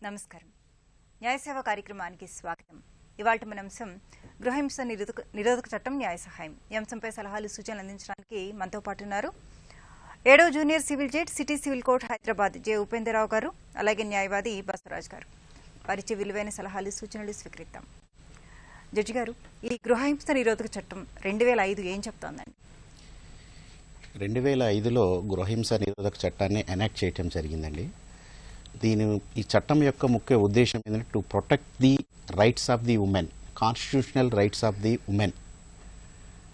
నమస్కారం. న్యాయసేవ కార్యక్రమానికి స్వాగతం. ఇవాల్టి మన అంశం గృహహింస నిరోధక చట్టం న్యాయ సహాయం. ఈ అంశంపై సలహాలు సూచనలు అందించడానికి మనతో పాటు ఉన్నారు 7వ junior civil judge city civil court Hyderabad J Upendrarao గారు, అలాగే న్యాయవాది బసవరాజ్ గారు. వారిచ్చే విలువైన సలహాలు సూచనలు స్వీకరిద్దాం. జడ్జి గారు, ఈ గృహహింస నిరోధక చట్టం 2005 ఏం చెప్తోందండి? 2005లో గృహహింస నిరోధక చట్టాన్ని ఎనాక్ట్ చేయడం జరిగిందండి. ఈ చట్టం యొక్క ముఖ్య ఉద్దేశం ఏంటంటే to protect the rights of the women, constitutional rights of the women.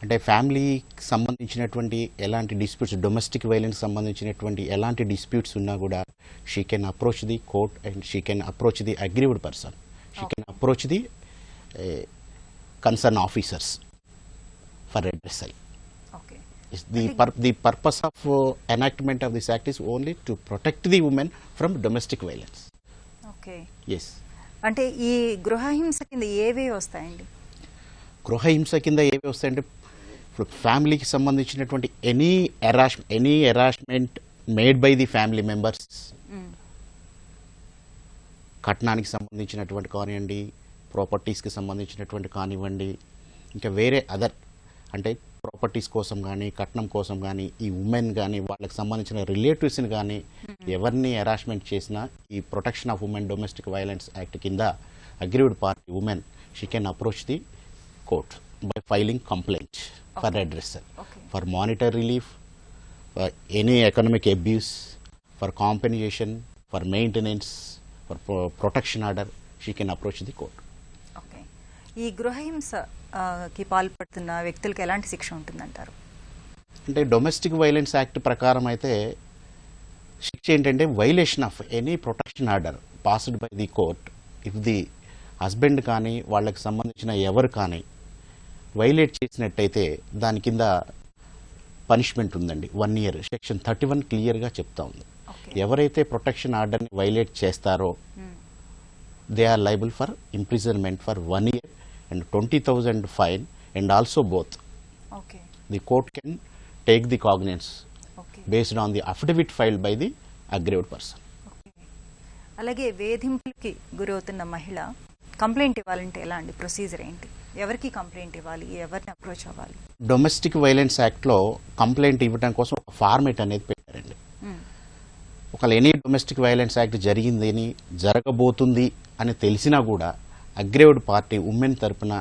అంటే ఫ్యామిలీకి సంబంధించినటువంటి ఎలాంటి డిస్ప్యూట్స్, డొమెస్టిక్ వైలెన్స్ సంబంధించినటువంటి ఎలాంటి డిస్ప్యూట్స్ ఉన్నా కూడా she can approach the court and she can approach the aggrieved person, she can approach the concern officers for redressal. The purpose of enactment of this act is only to protect the women from domestic violence. Okay. Yes. అంటే ఈ గృహహింస కింద ఏవే వస్తాయండి? గృహహింస కింద ఏవి వస్తాయంటే ఫ్యామిలీకి సంబంధించినటువంటి any harassment made by the family members, కట్నానికి సంబంధించినటువంటి కానివ్వండి, ప్రాపర్టీస్కి సంబంధించినటువంటి కానివ్వండి, ఇంకా వేరే అదర్ అంటే ప్రాపర్టీస్ కోసం కానీ కట్నం కోసం కానీ ఈ ఉమెన్ కానీ వాళ్ళకి సంబంధించిన రిలేటివ్స్ని కానీ ఎవరిని హెరాస్మెంట్ చేసినా ఈ protection of women domestic violence act కింద aggrieved party women she can approach the court by filing complaint for redressal, for monetary relief, for any economic abuse, for compensation, for maintenance, for protection order she can approach the court. Okay. ఈ గృహహింసకి పాల్పడుతున్న వ్యక్తులకు ఎలాంటి శిక్ష ఉంటుందంటారు? అంటే domestic violence act ప్రకారం అయితే శిక్ష ఏంటంటే violation of any protection order passed by the court if the husband కానీ వాళ్ళకి సంబంధించిన ఎవరు కానీ వైలేట్ చేసినట్టయితే దాని కింద పనిష్మెంట్ ఉందండి, 1 year. సెక్షన్ 31 క్లియర్గా చెప్తా ఉంది. ఎవరైతే ప్రొటెక్షన్ ఆర్డర్ని వైలేట్ చేస్తారో they are liable for imprisonment for 1 year and 20,000 fine, and also both. Okay. The court can take the cognizance based on the affidavit filed by the aggrieved person. Okay. అలాగే వేధింపులకి గురవుతున్న మహిళ complaint ఇవ్వాలంటే ఎలా అండి? Procedure ఏంటి? ఎవరికి complaint ఇవ్వాలి? ఎవరిని అప్రోచ్ అవ్వాలి? డొమెస్టిక్ వైలెన్స్ యాక్ట్లో కంప్లైంట్ ఇవ్వడం కోసం ఒక ఫార్మేట్ అనేది పెట్టారండి. ఒకవేళ ఎనీ డొమెస్టిక్ వైలెన్స్ యాక్ట్ జరిగిందని జరగబోతుంది అని తెలిసినా కూడా అగ్రీవ్డ్ పార్టీ ఉమెన్ తరపున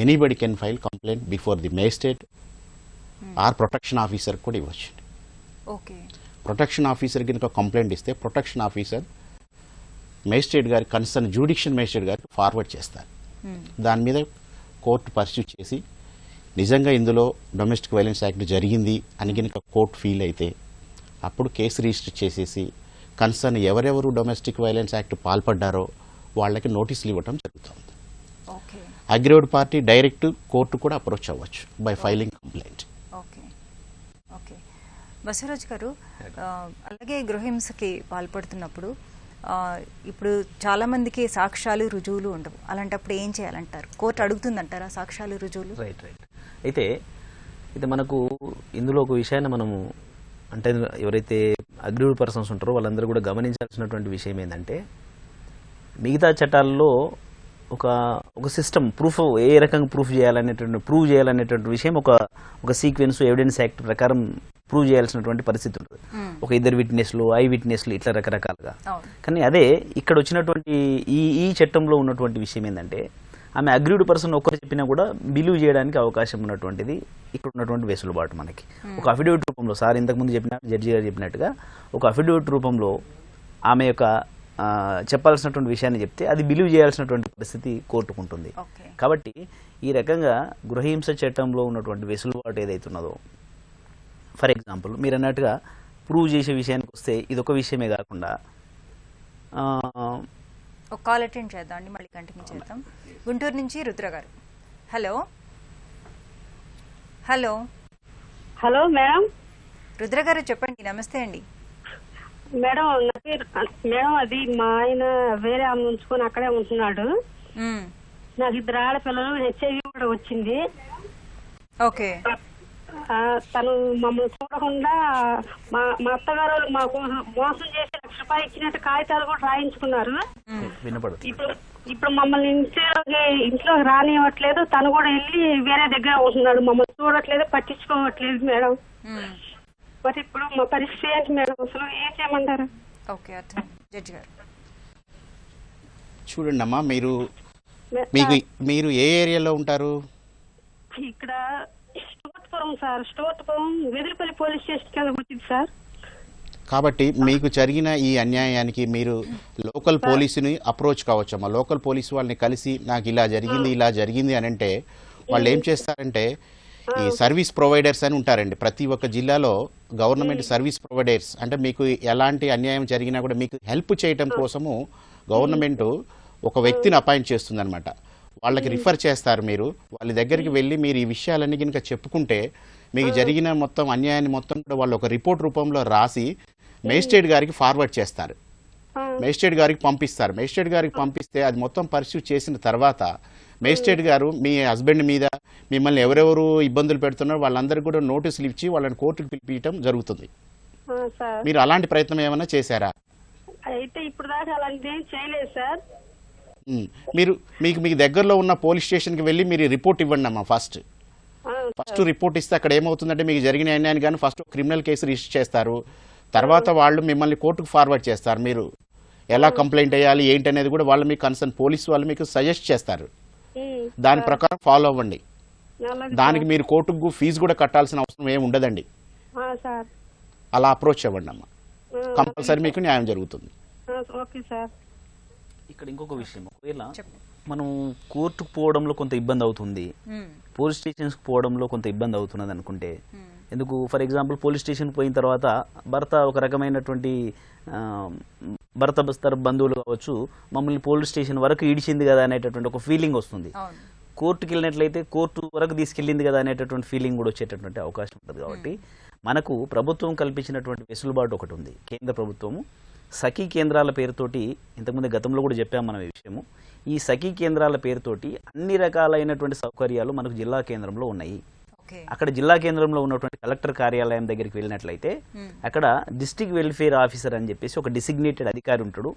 anybody can file complaint before the magistrate or protection officer కూడా ఇవ్వచ్చు. ఓకే. ప్రొటెక్షన్ ఆఫీసర్ కనుక కంప్లైంట్ ఇస్తే ప్రొటెక్షన్ ఆఫీసర్ మేజిస్ట్రేట్ గారి కన్సర్న్ జ్యుడిషియల్ మేజిస్ట్రేట్ గారికి ఫార్వర్డ్ చేస్తారు. దాని మీద కోర్టు పర్స్యూ చేసి నిజంగా ఇందులో డొమెస్టిక్ వైలెన్స్ యాక్ట్ జరిగింది అని కనుక కోర్టు ఫీల్ అయితే అప్పుడు కేసు రిజిస్టర్ చేసేసి కన్సర్న్ ఎవరెవరు డొమెస్టిక్ వైలెన్స్ యాక్ట్ పాల్పడ్డారో వాళ్ళకి నోటీసులు ఇవ్వడం జరుగుతుంది. అగ్రీవ్డ్ పార్టీ డైరెక్ట్ కోర్టు కూడా అప్రోచ్ అవ్వచ్చు by filing complaint. Okay. Okay. Basavaraj గారు, అలాగే గృహహింసకి పాల్పడుతున్నప్పుడు ఇప్పుడు చాలా మందికి సాక్ష్యాలు రుజువులు ఉండవు. అలాంటప్పుడు ఏం చేయాలంటారు? కోర్టు అడుగుతుందంటారా సాక్ష్యాలు రుజువులు? రైట్. అయితే మనకు ఇందులో ఒక విషయాన్ని మనము అంటే ఎవరైతే అగ్రీవ్డ్ పర్సన్స్ ఉంటారో వాళ్ళందరూ కూడా గమనించాల్సినటువంటి విషయం ఏంటంటే మిగతా చట్టాల్లో ఒక సిస్టమ్ ప్రూఫ్ ఏ రకంగా ప్రూవ్ చేయాలనేటువంటి విషయం ఒక సీక్వెన్స్ ఎవిడెన్స్ యాక్ట్ ప్రకారం ప్రూవ్ చేయాల్సినటువంటి పరిస్థితి ఉంటుంది. ఒక 2 విట్నెస్లు, ఐ విట్నెస్లు ఇట్లా రకరకాలుగా. కానీ అదే ఇక్కడ వచ్చినటువంటి ఈ చట్టంలో ఉన్నటువంటి విషయం ఏంటంటే ఆమె అగ్రీవ్డ్ పర్సన్ ఒక్కరు చెప్పినా కూడా బిలీవ్ చేయడానికి అవకాశం ఉన్నటువంటిది ఇక్కడ ఉన్నటువంటి వెసులుబాటు మనకి. ఒక అఫిడవిట్ రూపంలో ఇంతకుముందు జడ్జి గారు చెప్పినట్టుగా ఒక అఫిడవిట్ రూపంలో ఆమె యొక్క చెప్పాల్సినటువంటి విషయాన్ని చెప్తే అది బిలీవ్ చేయాల్సినటువంటి పరిస్థితి కోర్టుకుంటుంది. కాబట్టి ఈ రకంగా గృహహింస చట్టంలో ఉన్నటువంటి వెసులుబాటు ఏదైతున్నదో, ఫర్ ఎగ్జాంపుల్ మీరు అన్నట్టుగా ప్రూవ్ చేసే విషయానికి వస్తే ఇదొక విషయమే కాకుండా ఒక కాల్ అటెండ్ చేద్దాం అండి, మళ్ళీ కంటిన్యూ చేద్దాం. గుంటూరు నుంచి రుద్ర గారు. Hello hello hello madam. Rudra గారు చెప్పండి. నమస్తే అండి మేడం. మేడం అది మా ఆయన వేరే ఆమె ఉంచుకొని అక్కడే ఉంటున్నాడు. నాకు 2 ఆడపిల్లలు, హెచ్ఐవి కూడా వచ్చింది. ఓకే. తను మమ్మల్ని చూడకుండా మా అత్తగారు మాకు మోసం చేసి ₹1,00,000 ఇచ్చినట్టు కాగితాలు కూడా రాయించుకున్నారు. ఇప్పుడు మమ్మల్ని ఇంట్లో రానివ్వట్లేదు. తను కూడా వెళ్ళి వేరే దగ్గర ఉంటున్నాడు. మమ్మల్ని చూడట్లేదు, పట్టించుకోవట్లేదు మేడం. మరి ఇప్పుడు మా పరిస్థితి ఏంటి మేడం? అసలు ఏం చేయమంటారు? చూడండి అమ్మా, మీరు ఏ ఏరియాలో ఉంటారు? ఇక్కడ స్టోర్పురం సార్, స్టోర్పురం వెదిరిపల్లి పోలీస్ స్టేషన్ కింద వచ్చింది సార్. కాబట్టి మీకు జరిగిన ఈ అన్యాయానికి మీరు లోకల్ పోలీసుని అప్రోచ్ కావచ్చమ్మా. లోకల్ పోలీసు వాళ్ళని కలిసి నాకు ఇలా జరిగింది అని అంటే వాళ్ళు ఏం చేస్తారంటే, ఈ సర్వీస్ ప్రొవైడర్స్ అని ఉంటారండి ప్రతి ఒక్క జిల్లాలో. గవర్నమెంట్ సర్వీస్ ప్రొవైడర్స్ అంటే మీకు ఎలాంటి అన్యాయం జరిగినా కూడా మీకు హెల్ప్ చేయడం కోసము గవర్నమెంట్ ఒక వ్యక్తిని అపాయింట్ చేస్తుంది అనమాట. వాళ్ళకి రిఫర్ చేస్తారు. మీరు వాళ్ళ దగ్గరికి వెళ్ళి మీరు ఈ విషయాలన్నీ కనుక చెప్పుకుంటే మీకు జరిగిన మొత్తం అన్యాయాన్ని మొత్తం కూడా వాళ్ళు ఒక రిపోర్ట్ రూపంలో రాసి మేజిస్ట్రేట్ గారికి ఫార్వర్డ్ చేస్తారు. మేజిస్ట్రేట్ గారికి పంపిస్తారు. మేజిస్ట్రేట్ గారికి పంపిస్తే అది మొత్తం పరిశీలి చేసిన తర్వాత మేజిస్ట్రేట్ గారు మీ హస్బెండ్ మీద మిమ్మల్ని ఎవరెవరు ఇబ్బందులు పెడుతున్నారో వాళ్ళందరికీ కూడా నోటీసులు ఇచ్చి వాళ్ళని కోర్టుకు పిలిపించడం జరుగుతుంది. మీరు అలాంటి ప్రయత్నం ఏమైనా చేశారా? అయితే ఇప్పుడు దాకా అలాంటిది ఏం చేయలేదు సార్. మీకు దగ్గరలో ఉన్న పోలీస్ స్టేషన్కి వెళ్ళి మీరు రిపోర్ట్ ఇవ్వండి అమ్మా. ఫస్ట్ రిపోర్ట్ ఇస్తే అక్కడ ఏమవుతుందంటే మీకు జరిగిన అన్యాయాన్ని కానీ ఫస్ట్ క్రిమినల్ కేసు రిజిస్టర్ చేస్తారు. తర్వాత వాళ్ళు మిమ్మల్ని కోర్టుకు ఫార్వర్డ్ చేస్తారు. మీరు ఎలా కంప్లైంట్ అయ్యాలి ఏంటి అనేది కూడా వాళ్ళు మీకు కన్సర్న్ పోలీసు వాళ్ళు మీకు సజెస్ట్ చేస్తారు. దాని ప్రకారం ఫాలో అవ్వండి. దానికి మీరు కోర్టుకు ఫీజు కూడా కట్టాల్సిన అవసరం ఏమి ఉండదండి. అలా అప్రోచ్ అవ్వండి అమ్మా. కంపల్సరీ మీకు న్యాయం జరుగుతుంది. ఇక్కడ ఇంకొక విషయం, ఒకవేళ మనం కోర్టుకు పోవడంలో కొంత ఇబ్బంది అవుతుంది, పోలీస్ స్టేషన్స్కి పోవడంలో కొంత ఇబ్బంది అవుతున్నది అనుకుంటే, ఎందుకు ఫర్ ఎగ్జాంపుల్ పోలీస్ స్టేషన్ పోయిన తర్వాత భర్త ఒక రకమైనటువంటి భర్త బంధువులు కావచ్చు మమ్మల్ని పోలీస్ స్టేషన్ వరకు ఈడిచింది కదా అనేటటువంటి ఒక ఫీలింగ్ వస్తుంది. కోర్టుకి వెళ్ళినట్లయితే కోర్టు వరకు తీసుకెళ్ళింది కదా అనేటటువంటి ఫీలింగ్ కూడా వచ్చేటటువంటి అవకాశం ఉంటుంది. కాబట్టి మనకు ప్రభుత్వం కల్పించినటువంటి వెసులుబాటు ఒకటి ఉంది. కేంద్ర ప్రభుత్వము సఖీ కేంద్రాల పేరుతోటి, ఇంతకుముందు గతంలో కూడా చెప్పాం మనం ఈ విషయము, ఈ సఖీ కేంద్రాల పేరుతోటి అన్ని రకాలైనటువంటి సౌకర్యాలు మనకు జిల్లా కేంద్రంలో ఉన్నాయి. అక్కడ జిల్లా కేంద్రంలో ఉన్నటువంటి కలెక్టర్ కార్యాలయం దగ్గరికి వెళ్ళినట్లయితే అక్కడ డిస్ట్రిక్ట్ వెల్ఫేర్ ఆఫీసర్ అని చెప్పేసి ఒక డిసిగ్నేటెడ్ అధికారి ఉంటాడు.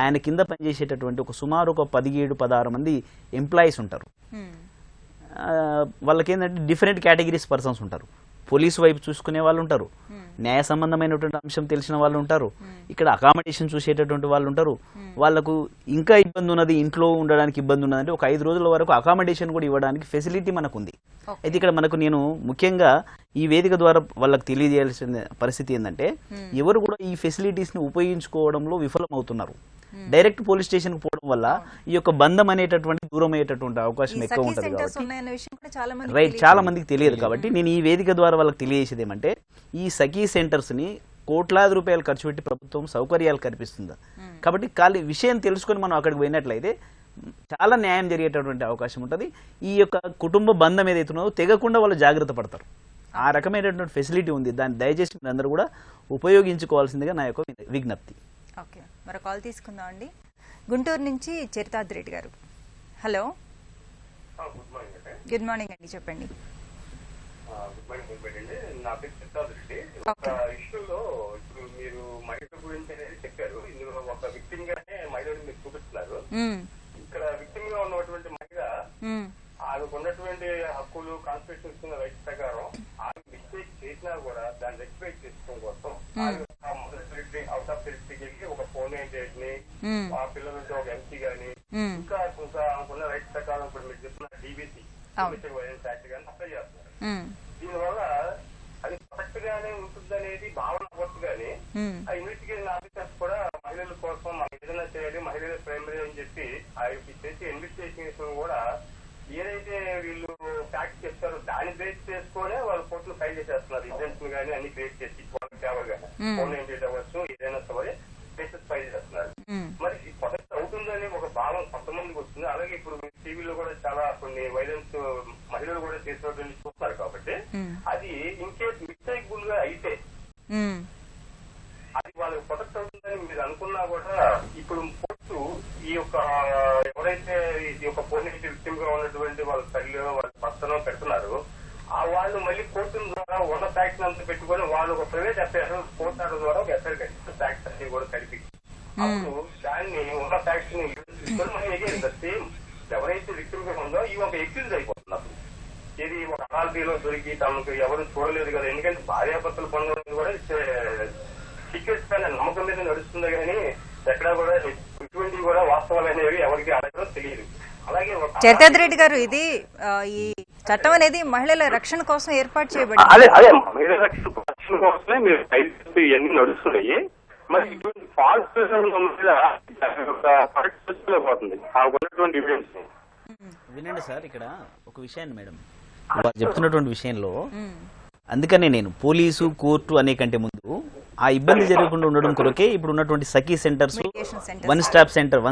ఆయన కింద పనిచేసేటటువంటి ఒక సుమారు ఒక 17-16 మంది ఎంప్లాయీస్ ఉంటారు. వాళ్ళకి ఏంటంటే డిఫరెంట్ కేటగిరీస్ పర్సన్స్ ఉంటారు. పోలీసు వైపు చూసుకునే వాళ్ళు ఉంటారు, న్యాయ సంబంధమైనటువంటి అంశం తెలిసిన వాళ్ళు ఉంటారు, ఇక్కడ అకామిడేషన్ చూసేటటువంటి వాళ్ళు ఉంటారు. వాళ్ళకు ఇంకా ఇబ్బంది ఉన్నది, ఇంట్లో ఉండడానికి ఇబ్బంది ఉన్నదంటే ఒక 5 రోజుల వరకు అకామిడేషన్ కూడా ఇవ్వడానికి ఫెసిలిటీ మనకు ఉంది. అయితే ఇక్కడ మనకు నేను ముఖ్యంగా ఈ వేదిక ద్వారా వాళ్ళకి తెలియజేయాల్సిన పరిస్థితి ఏంటంటే, ఎవరు కూడా ఈ ఫెసిలిటీస్ ని ఉపయోగించుకోవడంలో విఫలం అవుతున్నారు. డైరెక్ట్ పోలీస్ స్టేషన్ కు పోవడం వల్ల ఈ యొక్క బంధం అనేటటువంటి దూరం అయ్యేటటువంటి అవకాశం ఎక్కువ ఉంటుంది. కాబట్టి రైట్, చాలా మందికి తెలియదు. కాబట్టి నేను ఈ వేదిక ద్వారా వాళ్ళకి తెలియజేసేది ఏమంటే, ఈ సఖీ సెంటర్స్ ని కోట్లాది రూపాయలు ఖర్చు పెట్టి ప్రభుత్వం సౌకర్యాలు కల్పిస్తుంది. కాబట్టి విషయం తెలుసుకొని మనం అక్కడికి పోయినట్లయితే చాలా న్యాయం జరిగేటటువంటి అవకాశం ఉంటుంది. ఈ యొక్క కుటుంబ బంధం ఏదైతే ఉన్నదో తెగకుండా వాళ్ళు జాగ్రత్త పడతారు. ఆ రకమైనటువంటి ఫెసిలిటీ ఉంది. దాన్ని దయచేసి మీరందరూ కూడా ఉపయోగించుకోవాల్సిందిగా నా యొక్క విజ్ఞప్తి. ఓకే, మరో కాల్ తీసుకుందాం అండి. గుంటూరు నుంచి చరితాద్రి రెడ్డి గారు. హలో, గుడ్ మార్నింగ్ అండి, చెప్పండి. గుడ్ మార్నింగ్ అండి, నా పేరు చరితాద్రి రెడ్డి. ఒక ఇష్యూలో ఇప్పుడు మీరు మహిళ గురించి అనేది చెప్పారు. ఇందులో ఒక విక్టిమ్ గానే మహిళని మీరు చూపిస్తున్నారు. ఇక్కడ విక్టిమ్ గా ఉన్నటువంటి మహిళ ఆమెకు ఉన్నటువంటి హక్కులు కాన్స్టిట్యూషన్ ఇస్తున్న రైట్స్ ప్రకారం ఆమె మిస్టేక్ చేసినా కూడా దాన్ని రెక్టిఫై చేసుకోవడం కోసం మొదటి అవుట్ ఆఫ్ టెరిటరీకి వెళ్ళి ఒక ఫోన్ ఏజెంట్ ని, ఆ పిల్లల నుంచి ఒక ఎంపీ గాని, ఇంకా ఆమెకున్న రైట్స్ ప్రకారం ఇప్పుడు మీరు చెప్తున్న డీబీసీ డొమెస్టిక్ వైలెన్స్ యాక్ట్ గానీ అప్లై చేస్తున్నారు. దీనివల్ల అది కరెక్ట్ గానే ఉంటుందనేది భావన అవ్వచ్చు. కానీ ఆ ఇన్వెస్టిగేషన్ ఆఫీసర్స్ కూడా మహిళల కోసం మనం ఏదైనా చేయాలి, మహిళల ప్రైమరీ అని చెప్పి చేసే ఇన్వెస్టిగేషన్ కూడా ఏదైతే వీళ్ళు ఫ్యాక్ట్ చెప్తారో దాన్ని బేస్ చేసుకునే వాళ్ళు కోర్టులు ఫైల్ చేసేస్తున్నారు. ఇన్సెంట్స్ కానీ అన్ని క్రియేట్ చేసి వాళ్ళకి ఫేవర్గా ఫోన్ ఏంటి అవ్వచ్చు, ఏదైనా సరే కేసెస్ ఫైల్ చేస్తున్నారు. మరి ప్రొటెక్ట్ అవుతుందని ఒక భావం కొంతమందికి వస్తుంది. అలాగే ఇప్పుడు టీవీలో కూడా చాలా కొన్ని వైలెన్స్ మహిళలు కూడా చేసినటువంటి చూస్తున్నారు. కాబట్టి అది ఇన్కేస్ మిస్టేక్బుల్ గా అయితే అది వాళ్ళకి ప్రొటెక్ట్ అవుతుందని మీరు అనుకున్నా కూడా ఇప్పుడు కోర్టు ఈ యొక్క ఎవరైతే ఈ యొక్క పోలీస్ విక్టిమ్ గా ఉన్నటువంటి వాళ్ళ తల్లి వాళ్ళ భర్తను పెడుతున్నారు, ఆ వాళ్ళు మళ్ళీ కోర్టు ఉన్న ట్యాక్స్ అంతా పెట్టుకొని వాళ్ళు ఒక ప్రైవేట్ ఎఫ్ఐఆర్ కోర్టు ద్వారా ఒక ఎఫ్ఐఆర్ కట్టిస్తారు ట్యాక్స్ అన్ని కూడా కలిపి. అప్పుడు దాన్ని ఉన్న ట్యాక్స్ ని తీసుకొని మనం ఎగేది సేమ్ ఎవరైతే విక్టిమ్ గా ఉందో ఈ ఒక ఎక్స్క్యూజ్ అయిపోతుంది. అప్పుడు ఇది ఒక అనాలిటీలో దొరికి తమకు ఎవరు చూడలేదు కదా, ఎందుకంటే భార్యాభర్తలు పొందడం కూడా సీక్రెట్స్ అనే నమ్మకం మీద నడుస్తుంది కానీ ఎక్కడా కూడా ఇటువంటివి కూడా వాస్తవాలు అనేవి ఎవరికి అడగదో తెలియదు. అలాగే చరితార్థ రెడ్డి గారు, ఇది ఈ చట్టం అనేది మహిళల రక్షణ కోసం ఏర్పాటు చేయబడింది. అదే మహిళల రక్షణ కోసమే మీరు ఇవన్నీ నడుస్తున్నాయి. మరి ఇటువంటి ఫాల్స్ పోతుంది ఉన్నటువంటి ఎవిడెన్స్. వినండి సార్, ఇక్కడ ఒక విషయాన్ని మేడం వాళ్ళు చెప్తున్నటువంటి విషయంలో, అందుకనే నేను పోలీసు కోర్టు అనే కంటే ముందు ఆ ఇబ్బంది జరగకుండా ఉండడం కొరకే ఇప్పుడు ఉన్నటువంటి Sakhi centres, one stop centre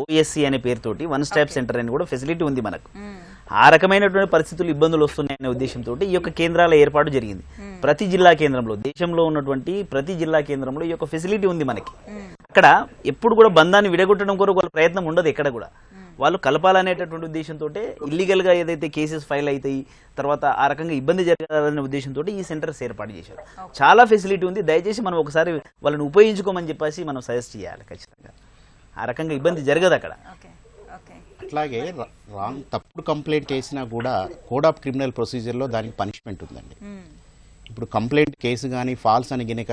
OSC అనే పేరుతోటి వన్ స్టాప్ సెంటర్ అని కూడా ఫెసిలిటీ ఉంది మనకు. ఆ రకమైనటువంటి పరిస్థితులు ఇబ్బందులు వస్తున్నాయనే ఉద్దేశంతో ఈ యొక్క కేంద్రాల ఏర్పాటు జరిగింది. ప్రతి జిల్లా కేంద్రంలో, దేశంలో ఉన్నటువంటి ప్రతి జిల్లా కేంద్రంలో ఈ యొక్క ఫెసిలిటీ ఉంది మనకి. అక్కడ ఎప్పుడు కూడా బంధాన్ని విడగొట్టడం కొరకు వాళ్ళ ప్రయత్నం ఉండదు. ఎక్కడ కూడా వాళ్ళు కలపాలనేటటువంటి ఉద్దేశంతో ఇల్లీగల్ గా ఏదైతే కేసెస్ ఫైల్ అవుతాయి, తర్వాత ఆ రకంగా ఇబ్బంది జరగాలనే ఉద్దేశంతో ఈ సెంటర్స్ ఏర్పాటు చేశారు. చాలా ఫెసిలిటీ ఉంది. దయచేసి మనం ఒకసారి వాళ్ళని ఉపయోగించుకోమని చెప్పేసి మనం సజెస్ట్ చేయాలి. ఖచ్చితంగా ఆ రకంగా ఇబ్బంది జరగదు అక్కడ. అట్లాగే రాంగ్ తప్పుడు కంప్లైంట్ చేసినా కూడా కోడ్ ఆఫ్ క్రిమినల్ ప్రొసీజర్లో దానికి పనిష్మెంట్ ఉందండి. ఇప్పుడు కంప్లైంట్ కేసు కానీ ఫాల్స్ అని గినక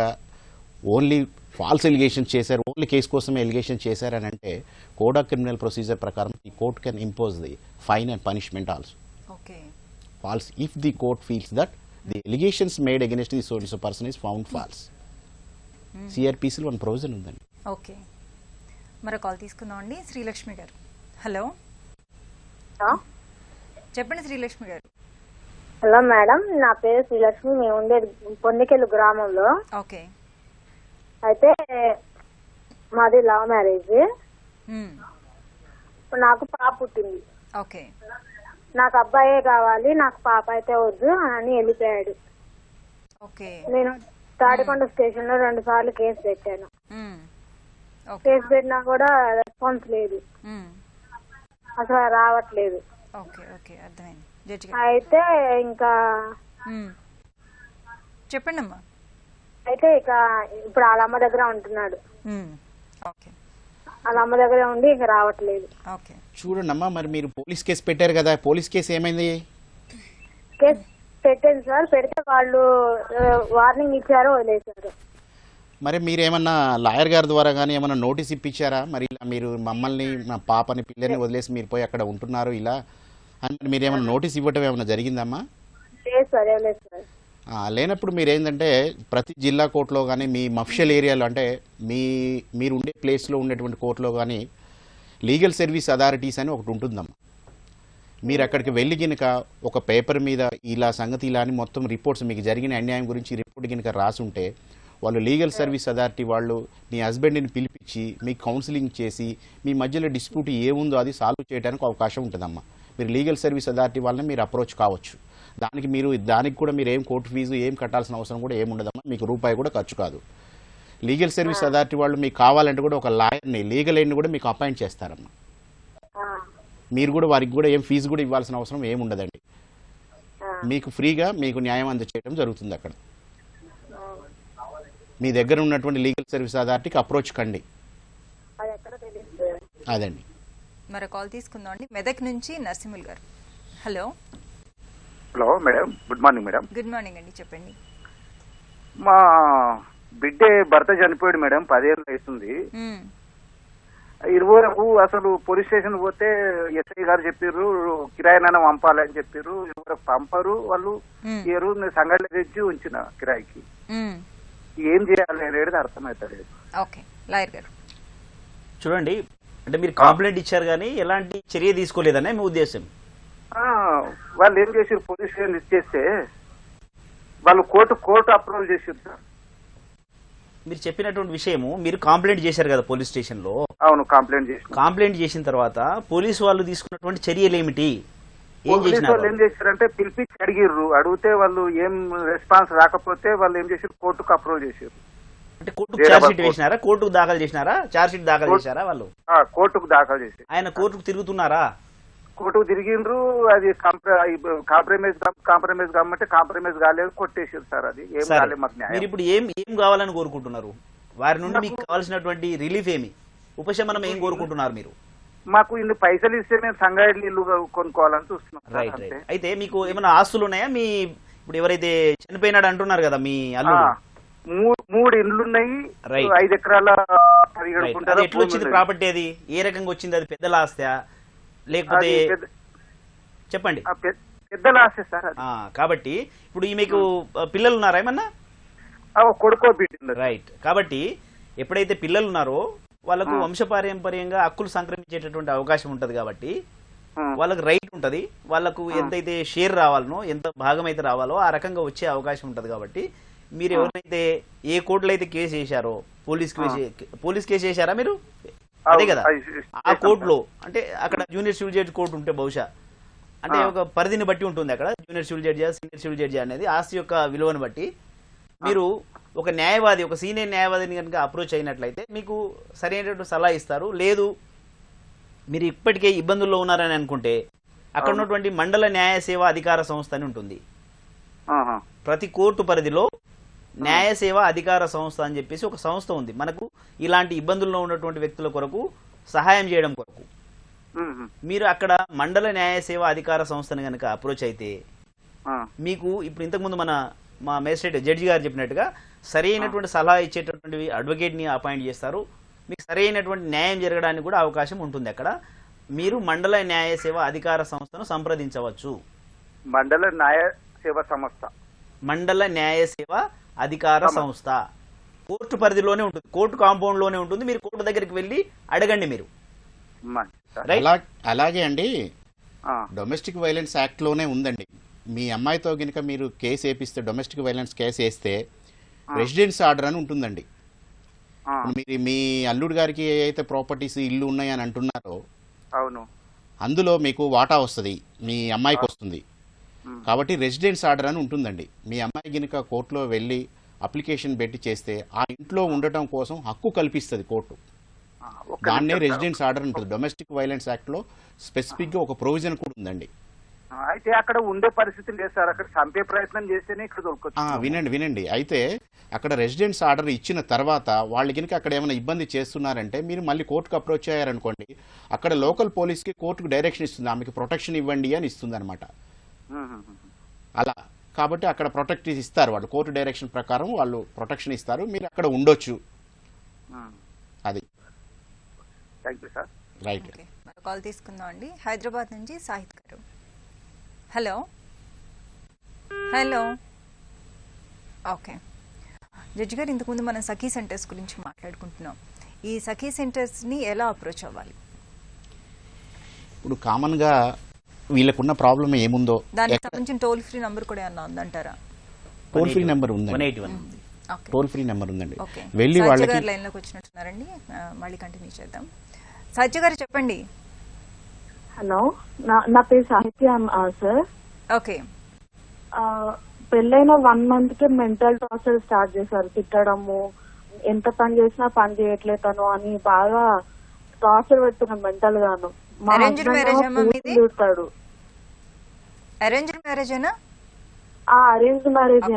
ఓన్లీ ఫాల్స్ ఎలిగేషన్ చేశారు, ఓన్లీ కేసు కోసమే ఎలిగేషన్ చేశారని అంటే కోడ్ ఆఫ్ క్రిమినల్ ప్రొసీజర్ ప్రకారం the court can impose the fine and punishment also. False if the court feels that the allegations made against the so person is found false. సిఆర్పిసిలో one provision ఉందండి. Okay, మరో call తీసుకుందాం అండి. శ్రీలక్ష్మి గారు, hello చెప్పండి. శ్రీలక్ష్మి గారు. Hello madam, నా పేరు శ్రీలక్ష్మి. మేము ఉండేది పొందికెళ్ళు గ్రామంలో. ఓకే. అయితే మాది లవ్ మ్యారేజ్. నాకు పాప పుట్టింది. ఓకే. నాకు అబ్బాయే కావాలి, నాకు పాప అయితే వద్దు అని వెళ్ళిపోయాడు. ఓకే. నేను తాడికొండ స్టేషన్ లో 2 సార్లు కేసు పెట్టాను. కేసు పెట్టినా కూడా రెస్పాన్స్ లేదు, అసలు రావట్లేదు. అయితే ఇంకా చెప్పండి అమ్మా. అయితే ఇక ఇప్పుడు వాళ్ళ అమ్మ దగ్గర ఉంటున్నాడు. వాళ్ళ అమ్మ దగ్గర ఉండి ఇక రావట్లేదు. చూడండి అమ్మా, మరి మీరు పోలీస్ కేసు పెట్టారు కదా, పోలీస్ కేసు ఏమైంది? కేసు పెట్టాను సార్. పెడితే వాళ్ళు వార్నింగ్ ఇచ్చారు, వదిలేశారు. మరి మీరేమన్నా లాయర్ గారి ద్వారా కానీ ఏమన్నా నోటీస్ ఇప్పించారా? మరి ఇలా మీరు మమ్మల్ని, మా పాపని, పిల్లల్ని వదిలేసి మీరు పోయి అక్కడ ఉంటున్నారు ఇలా అని మీరు ఏమైనా నోటీస్ ఇవ్వటం ఏమైనా జరిగిందమ్మా? లేదు సార్, లేదు సార్. లేనప్పుడు మీరు ఏంటంటే ప్రతి జిల్లా కోర్టులో కానీ మీ మఫ్షల్ ఏరియాలో అంటే మీరు ఉండే ప్లేస్లో ఉండేటువంటి కోర్టులో కానీ లీగల్ సర్వీస్ అథారిటీస్ అని ఒకటి ఉంటుందమ్మా. మీరు అక్కడికి వెళ్ళి కనుక ఒక పేపర్ మీద ఇలా సంగతి ఇలా అని మొత్తం రిపోర్ట్స్, మీకు జరిగిన అన్యాయం గురించి రిపోర్ట్ కనుక రాసుంటే వాళ్ళు లీగల్ సర్వీస్ అథారిటీ వాళ్ళు మీ హస్బెండ్ని పిలిపించి మీకు కౌన్సిలింగ్ చేసి మీ మధ్యలో డిస్ప్యూట్ ఏముందో అది సాల్వ్ చేయడానికి అవకాశం ఉంటుందమ్మా. మీరు లీగల్ సర్వీస్ అథారిటీ వాళ్ళని మీరు అప్రోచ్ కావచ్చు. దానికి కూడా మీరు ఏం కోర్టు ఫీజు ఏం కట్టాల్సిన అవసరం కూడా ఏముండదమ్మా. మీకు రూపాయి కూడా ఖర్చు కాదు. లీగల్ సర్వీస్ అథారిటీ వాళ్ళు మీకు కావాలంటే కూడా ఒక లాయర్ని, లీగల్ ఎయిడ్ని కూడా మీకు అపాయింట్ చేస్తారమ్మా. మీరు కూడా వారికి కూడా ఏం ఫీజు కూడా ఇవ్వాల్సిన అవసరం ఏముండదండి. మీకు ఫ్రీగా మీకు న్యాయం అందచేయడం జరుగుతుంది అక్కడ. మీ దగ్గర ఉన్నటువంటి లీగల్ సర్వీస్ అథారిటీకి అప్రోచ్ కండి. అదండి. మరో కాల్ తీసుకుందాం అండి. మెదక్ నుంచి నరసింహుల్ గారు. Hello. Hello madam, good morning madam. Good morning అండి, చెప్పండి. మా బిడ్డే భర్త చనిపోయాడు మేడం, 10 ఏళ్ళు అవుతుంది. ఇరువురకు అసలు పోలీస్ స్టేషన్ పోతే ఎస్ఐ గారు చెప్పారు కిరాయినైనా పంపాలి అని చెప్పారు. ఇరువురకు పంపరు, వాళ్ళు ఇయరు సంఘటన తెచ్చి ఉంచిన కిరాయికి. ఏం చేయాలి అనేది అర్థమవుతలేదు. ఓకే, లాయర్ గారు చూడండి, అంటే మీరు కంప్లైంట్ ఇచ్చారు కానీ ఎలాంటి చర్య తీసుకోలేదనే మీ ఉద్దేశం? వాళ్ళు ఏం చేసారు, పోలీస్ స్టేషన్ ఇచ్చేస్తే వాళ్ళు కోర్టు అప్రూవల్ చేసారు సార్. మీరు చెప్పినటువంటి విషయము, మీరు కంప్లైంట్ చేశారు కదా పోలీస్ స్టేషన్ లో. అవును, కంప్లైంట్ చేసిన తర్వాత పోలీసు వాళ్ళు తీసుకున్నటువంటి చర్యలు ఏమిటి? ఏం చేశారంటే పిలిపించి అడిగితే వాళ్ళు ఏం రెస్పాన్స్ రాకపోతే వాళ్ళు ఏం చేశారు, కోర్టుకు అప్రూవ్ చేశారు. అంటే కోర్టుకు ఛార్జ్ షీట్ వేసినారా, కోర్టుకు దాఖలు చేసినారా? ఛార్జ్ షీట్ దాఖలు చేశారా వాళ్ళు? కోర్టుకు దాఖలు చేశారు. ఆయన కోర్టుకు తిరుగుతున్నారా? కోర్టుకు తిరిగిండ్రు, అది కాంప్రమైజ్ కామంటే కాంప్రమైజ్ కాలేదు, కొట్టేసారు సార్. అది ఏం సరే. కాలేదు మాకు మీరు న్యాయం. ఇప్పుడు ఏం కావాలని కోరుకుంటున్నారు? వారి నుండి మీకు కావాల్సినటువంటి రిలీఫ్ ఏమి, ఉపశమనం ఏం కోరుకుంటున్నారు మీరు? మాకు ఇన్ని పైసలు ఇస్తే మేము సంగారెడ్డి ఇల్లు కొనుక్కోవాలని చూస్తున్నాం సార్, రైట్ అంతే. రైట్. అయితే మీకు ఏమైనా ఆస్తులు ఉన్నాయా? మీ ఇప్పుడు ఎవరైతే చనిపోయినాడు అంటున్నారు కదా మీ అల్లుడు, 3 ఇండ్లు ఉన్నాయి, Right. 5 ఎకరాల 17 రైట్. గుంటల అది ఎట్లా భూమి వచ్చింది ఉన్నది. ప్రాపర్టీ? అది ఏ రకంగా వచ్చింది? అది పెద్దల ఆస్తా లేకపోతే అది చెప్పండి. పెద్దల ఆస్తి సార్ అది. కాబట్టి ఇప్పుడు మీకు పిల్లలు ఉన్నారా ఏమన్నా? కొడుకో బిడ్డ. రైట్. కాబట్టి ఎప్పుడైతే పిల్లలు ఉన్నారో వాళ్ళకు వంశపారంపర్యంగా హక్కులు సంక్రమించేటటువంటి అవకాశం ఉంటది. కాబట్టి వాళ్ళకి రైట్ ఉంటది, వాళ్ళకు ఎంతైతే షేర్ రావాలనో, ఎంత భాగం అయితే రావాలో ఆ రకంగా వచ్చే అవకాశం ఉంటది. కాబట్టి మీరు ఎవరైతే ఏ కోర్టులో అయితే కేసు వేశారో, పోలీస్ కేసు వేశారా మీరు? అదే కదా, ఆ కోర్టులో అంటే అక్కడ జూనియర్ సివిల్ జడ్జి కోర్టు ఉంటే బహుశా అంటే ఒక పరిధిని బట్టి ఉంటుంది. అక్కడ junior civil judge, senior civil judge అనేది ఆస్తి యొక్క విలువను బట్టి మీరు ఒక న్యాయవాది, ఒక సీనియర్ న్యాయవాదిని కనుక అప్రోచ్ అయినట్లయితే మీకు సరైనటువంటి సలహా ఇస్తారు. లేదు మీరు ఇప్పటికే ఇబ్బందుల్లో ఉన్నారని అనుకుంటే అక్కడ ఉన్నటువంటి మండల న్యాయ సేవా అధికార సంస్థ అని ఉంటుంది. ప్రతి కోర్టు పరిధిలో న్యాయ సేవా అధికార సంస్థ అని చెప్పేసి ఒక సంస్థ ఉంది. మనకు ఇలాంటి ఇబ్బందుల్లో ఉన్నటువంటి వ్యక్తుల కొరకు సహాయం చేయడం కొరకు మీరు అక్కడ మండల న్యాయ సేవా అధికార సంస్థని కనుక అప్రోచ్ అయితే మీకు ఇప్పుడు ఇంతకుముందు మా మేజిస్ట్రేట్ జడ్జి గారు చెప్పినట్టుగా సరైనటువంటి సలహా ఇచ్చేటటువంటి అడ్వకేట్ ని అపాయింట్ చేస్తారు. మీకు సరైనటువంటి న్యాయం జరగడానికి కూడా అవకాశం ఉంటుంది. అక్కడ మీరు మండల న్యాయ సేవ అధికార సంస్థను సంప్రదించవచ్చు. మండల న్యాయ సేవ సంస్థ, మండల న్యాయ సేవ అధికార సంస్థ కోర్టు పరిధిలోనే ఉంటుంది, కోర్టు కాంపౌండ్ లోనే ఉంటుంది. మీరు కోర్టు దగ్గరికి వెళ్ళి అడగండి మీరు. అలాగే అండి, డొమెస్టిక్ వైలెన్స్ యాక్ట్ లోనే ఉందండి. మీ అమ్మాయితో గనుక మీరు కేసు వేపిస్తే, డొమెస్టిక్ వైలెన్స్ కేసు వేస్తే రెసిడెన్స్ ఆర్డర్ అని ఉంటుందండి. మీరు మీ అల్లుడు గారికి ఏ అయితే ప్రాపర్టీస్ ఇల్లు ఉన్నాయని అంటున్నారో అవును, అందులో మీకు వాటా వస్తుంది, మీ అమ్మాయికి వస్తుంది. కాబట్టి రెసిడెన్స్ ఆర్డర్ అని ఉంటుందండి. మీ అమ్మాయి గనుక కోర్టులో వెళ్ళి అప్లికేషన్ పెట్టి చేస్తే ఆ ఇంట్లో ఉండటం కోసం హక్కు కల్పిస్తుంది కోర్టు. దాన్నే రెసిడెన్స్ ఆర్డర్ ఉంటుంది. డొమెస్టిక్ వైలెన్స్ యాక్ట్ లో స్పెసిఫిక్ గా ఒక ప్రొవిజన్ కూడా ఉందండి. అయితే అక్కడ ఉండే పరిస్థితి లేదు సార్, అక్కడ చంపే ప్రయత్నం చేస్తేనే ఇక్కడ దొరకచ్చు. వినండి. అయితే అక్కడ రెసిడెన్స్ ఆర్డర్ ఇచ్చిన తర్వాత వాళ్ళు కనుక అక్కడ ఏమైనా ఇబ్బంది చేస్తున్నారంటే మీరు మళ్ళీ కోర్టుకు అప్రోచ్ అయ్యారనుకోండి, అక్కడ లోకల్ పోలీస్కి కోర్టుకు డైరెక్షన్ ఇస్తుంది, ఆమెకి ప్రొటెక్షన్ ఇవ్వండి అని ఇస్తుంది అనమాట. అలా కాబట్టి అక్కడ ప్రొటెక్ట్ ఇస్తారు వాళ్ళు, కోర్టు డైరెక్షన్ ప్రకారం వాళ్ళు ప్రొటెక్షన్ ఇస్తారు, మీరు అక్కడ ఉండొచ్చు. అది రైట్. కాల్ తీసుకుందాం అండి. హైదరాబాద్ నుంచి సాహిత్ గారు. హలో. ఓకే జడ్జి గారు, ఇంతకుముందు మనం సఖీ సెంటర్స్ గురించి మాట్లాడుకుంటున్నాం. ఈ సఖీ సెంటర్స్ ని ఎలా అప్రోచ్ అవ్వాలి? ఇప్పుడు కామన్ గా వీళ్ళకున్న ప్రాబ్లం ఏముందో దానికి సంబంధించిన టోల్ ఫ్రీ నంబర్ కూడా ఏమన్నా ఉందంటారా? టోల్ ఫ్రీ నెంబర్ ఉందండి, టోల్ ఫ్రీ నెంబర్ ఉందండి. వెళ్ళి వాళ్ళకి లైన్ లోకి వచ్చినట్టున్నారండి, మళ్ళీ కంటిన్యూ చేద్దాం. సత్య గారు చెప్పండి. హలో, నా పేరు సాహిత్య సార్. ఓకే. పెళ్ళైన 1 month కి మెంటల్ టార్చర్ స్టార్ట్ చేశారు, తిట్టడము, ఎంత పని చేసినా పని చేయట్లేతాను అని బాగా టార్చర్ పెడుతున్నాం మెంటల్ గాను. అరేంజ్డ్ మ్యారేజ్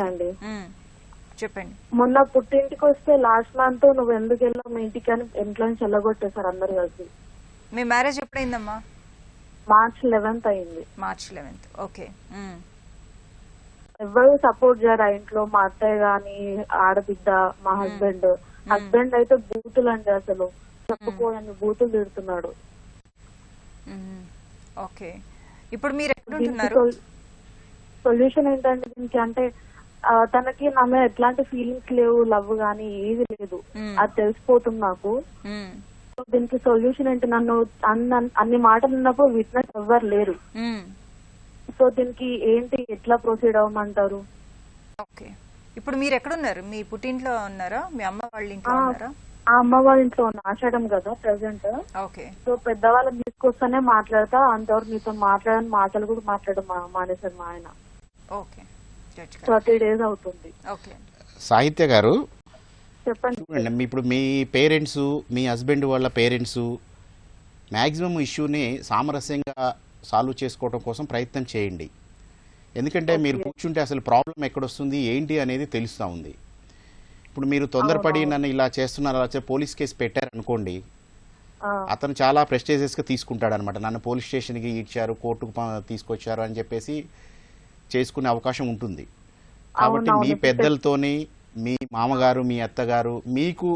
అండి. చెప్పండి. మొన్న పుట్టింటికి వస్తే లాస్ట్ మంత్ నువ్వు ఎందుకు వెళ్ళావు మీ ఇంటికి అని ఇంట్లో నుంచి వెళ్ళగొట్టేశారు అందరు కలిసి. మీ మ్యారేజ్ ఎప్పుడైందమ్మా? March 11th అయింది. March 11th. ఓకే. ఎవరు సపోర్ట్ చేయరు ఆ ఇంట్లో, మా అత్తయ్య గాని, ఆడబిడ్డ, మా హస్బెండ్ అయితే బూతులు అండి, అసలు చెప్పుకోని బూతులు తిడుతున్నాడు. ఓకే. ఇప్పుడు మీరు ఎక్కడ ఉంటున్నారు? సొల్యూషన్ ఏంటంటే దీనికి, అంటే తనకి నా మీద ఎట్లాంటి ఫీలింగ్స్ లేవు, లవ్ గానీ ఏది లేదు, అది తెలిసిపోతుంది నాకు. దీనికి సొల్యూషన్ ఏంటి? నన్ను అన్ని మాటలు ఉన్నప్పుడు విట్నెస్ ఎవ్వరు లేరు. సో దీనికి ఏంటి, ఎట్లా ప్రొసీడ్ అవ్వమంటారు? ఓకే. ఇప్పుడు మీరు ఎక్కడున్నారు? మీ పుట్టింట్లో ఉన్నారా? మీ అమ్మ వాళ్ళ ఇంట్లో ఉన్నారా? ఆ అమ్మ వాళ్ళ ఇంట్లో ఉన్నా, ఆషాఢం కదా ప్రెసెంట్. ఓకే. సో పెద్దవాళ్ళని తీసుకొస్తానే మాట్లాడతా, అంతవరకు మీతో మాట్లాడని మాటలు కూడా మాట్లాడడం మానేశారు మా ఆయన. ఓకే. 30 days అవుతుంది. ఓకే. సాహిత్య గారు చెప్పండి. చూడండి, ఇప్పుడు మీ పేరెంట్స్, మీ హస్బెండ్ వాళ్ళ పేరెంట్స్ మ్యాక్సిమం ఇష్యూని సామరస్యంగా సాల్వ్ చేసుకోవడం కోసం ప్రయత్నం చేయండి. ఎందుకంటే మీరు కూర్చుంటే అసలు ప్రాబ్లం ఎక్కడొస్తుంది ఏంటి అనేది తెలుస్తూ ఉంది. ఇప్పుడు మీరు తొందరపడి నన్ను ఇలా చేస్తున్నారు అలా పోలీస్ కేసు పెట్టారనుకోండి, అతను చాలా ప్రెస్టేజియస్గా తీసుకుంటాడు అనమాట. నన్ను పోలీస్ స్టేషన్కి ఇచ్చారు, కోర్టుకు తీసుకొచ్చారు అని చెప్పేసి చేసుకునే అవకాశం ఉంటుంది. కాబట్టి మీ పెద్దలతోని, మీ మామగారు, మీ అత్తగారు, మీకు